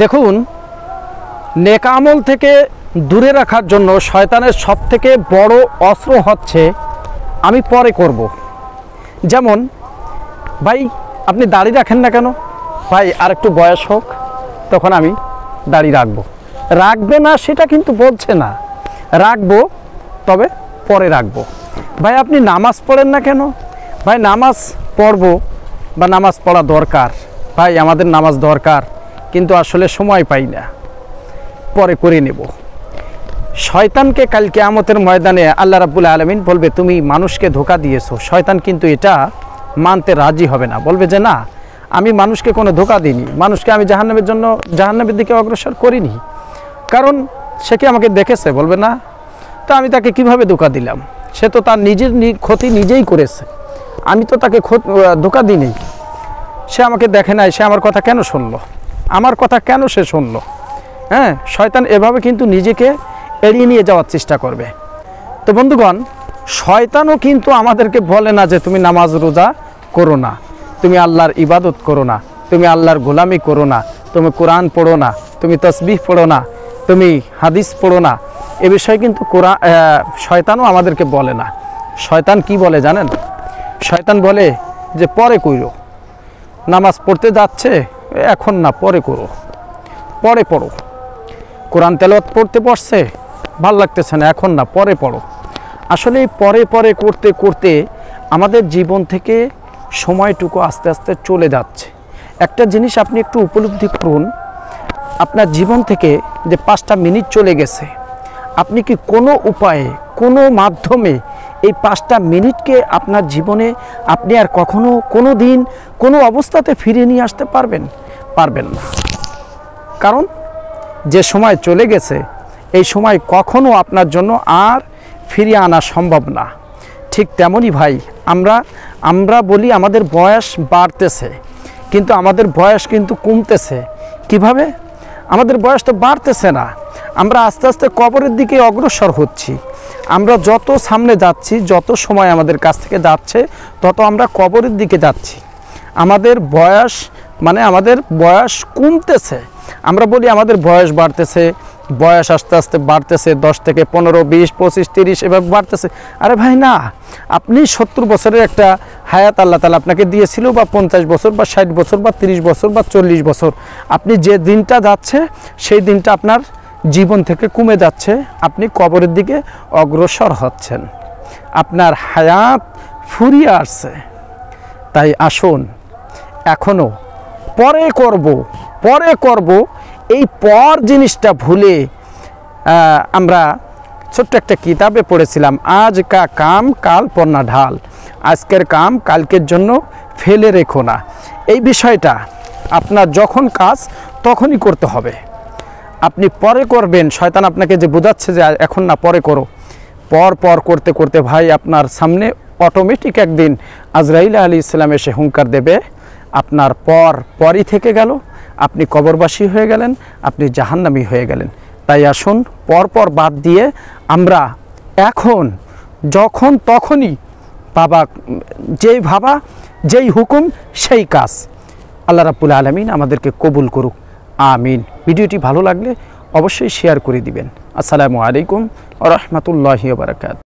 দেখুন, নেক আমল থেকে দূরে রাখার জন্য শয়তানের সবথেকে বড় অস্ত্র হচ্ছে আমি পরে করব। যেমন, ভাই আপনি দাড়ি রাখেন না কেন? ভাই আর একটু বয়স হোক, তখন আমি দাড়ি রাখবো। রাখবে না সেটা কিন্তু বলছে না, রাখবো, তবে পরে রাখবো। ভাই আপনি নামাজ পড়েন না কেন? ভাই নামাজ পড়বো বা নামাজ পড়া দরকার। ভাই আমাদের নামাজ দরকার, কিন্তু আসলে সময় পাই না, পরে করে নেব। শয়তানকে কাল কিয়ামতের ময়দানে আল্লাহ রাব্বুল আলামিন বলবে, তুমি মানুষকে ধোঁকা দিয়েছো। শয়তান কিন্তু এটা মানতে রাজি হবে না, বলবে যে না, আমি মানুষকে কোনো ধোঁকা দিইনি, মানুষকে আমি জাহান্নামের দিকে অগ্রসর করিনি, কারণ সে কি আমাকে দেখেছে? বলবে না, তো আমি তাকে কিভাবে ধোঁকা দিলাম? সে তো তার নিজের ক্ষতি নিজেই করেছে, আমি তো তাকে ধোঁকা দিইনি। সে আমাকে দেখে নাই, সে আমার কথা কেন শুনলো? আমার কথা কেন সে শুনলো? হ্যাঁ, শয়তান এভাবে কিন্তু নিজেকে এড়িয়ে নিয়ে যাওয়ার চেষ্টা করবে। তো বন্ধুগণ, শয়তানও কিন্তু আমাদেরকে বলে না যে তুমি নামাজ রোজা করো না, তুমি আল্লাহর ইবাদত করো না, তুমি আল্লাহর গোলামি করো না, তুমি কোরআন পড়ো না, তুমি তসবিহ পড়ো না, তুমি হাদিস পড়ো না। এ বিষয়ে কিন্তু শয়তানও আমাদেরকে বলে না। শয়তান কি বলে জানেন? শয়তান বলে যে পরে কইরো, নামাজ পড়তে যাচ্ছে, এখন না, পরে করো, পরে পড়ো। কোরআন তেলাওয়াত পড়তে বসছে, ভাল লাগতেছে না, এখন না, পরে পড়ো। আসলে পরে পরে করতে করতে আমাদের জীবন থেকে সময়টুকু আস্তে আস্তে চলে যাচ্ছে। একটা জিনিস আপনি একটু উপলব্ধি করুন, আপনার জীবন থেকে যে 5টা মিনিট চলে গেছে, আপনি কি কোনো উপায়ে, কোনো মাধ্যমে এই 5টা মিনিটকে আপনার জীবনে আপনি আর কখনো, কোনো দিন, কোনো অবস্থাতে ফিরিয়ে নিয়ে আসতে পারবেন? পারবেন না। কারণ যে সময় চলে গেছে, এই সময় কখনো আপনার জন্য আর ফিরিয়ে আনা সম্ভব না। ঠিক তেমনই ভাই, আমরা বলি আমাদের বয়স বাড়তেছে, কিন্তু আমাদের বয়স কিন্তু কমতেছে। কিভাবে? আমাদের বয়স তো বাড়তেছে না, আমরা আস্তে আস্তে কবরের দিকে অগ্রসর হচ্ছি। আমরা যত সামনে যাচ্ছি, যত সময় আমাদের কাছ থেকে যাচ্ছে, তত আমরা কবরের দিকে যাচ্ছি। আমাদের বয়স কমতেছে। আমরা বলি আমাদের বয়স বাড়তেছে, বয়স আস্তে আস্তে বাড়তেছে, 10 থেকে 15, 20, 25, 30 এভাবে বাড়তেছে। আরে ভাই না, আপনি 70 বছরের একটা হায়াত আল্লাহ তাআলা আপনাকে দিয়েছিল, বা 50 বছর বা 60 বছর বা 30 বছর বা 40 বছর, আপনি যে দিনটা যাচ্ছে সেই দিনটা আপনার জীবন থেকে কমে যাচ্ছে, আপনি কবরের দিকে অগ্রসর হচ্ছেন, আপনার হায়াত ফুরিয়ে আসছে। তাই আসুন, এখনো পরে করব এই পর জিনিসটা ভুলে, আমরা ছোট্ট একটা কিতাবে পড়েছিলাম, আজ কা কাম কাল পন্না ঢাল, আজকের কাম কালকের জন্য ফেলে রেখো না। এই বিষয়টা আপনার যখন কাজ তখনই করতে হবে। আপনি পরে করবেন, শয়তান আপনাকে যে বোঝাচ্ছে যে এখন না, পরে করো, পর করতে করতে ভাই আপনার সামনে অটোমেটিক একদিন আজরাইল আলাইহিস সালাম এসে হুঙ্কার দেবে, আপনার পরই থেকে গেল, আপনি কবরবাসী হয়ে গেলেন, আপনি জাহান্নামী হয়ে গেলেন। তাই আসুন, পর বাদ দিয়ে আমরা এখন যখন তখনই যেই হুকুম সেই কাজ। আল্লাহ রাব্বুল আলামিন আমাদেরকে কবুল করুক, আমিন। ভিডিওটি ভালো লাগলে অবশ্যই শেয়ার করে দিবেন। আসসালামু আলাইকুম ওয়া রাহমাতুল্লাহি ওয়া বারাকাতুহু।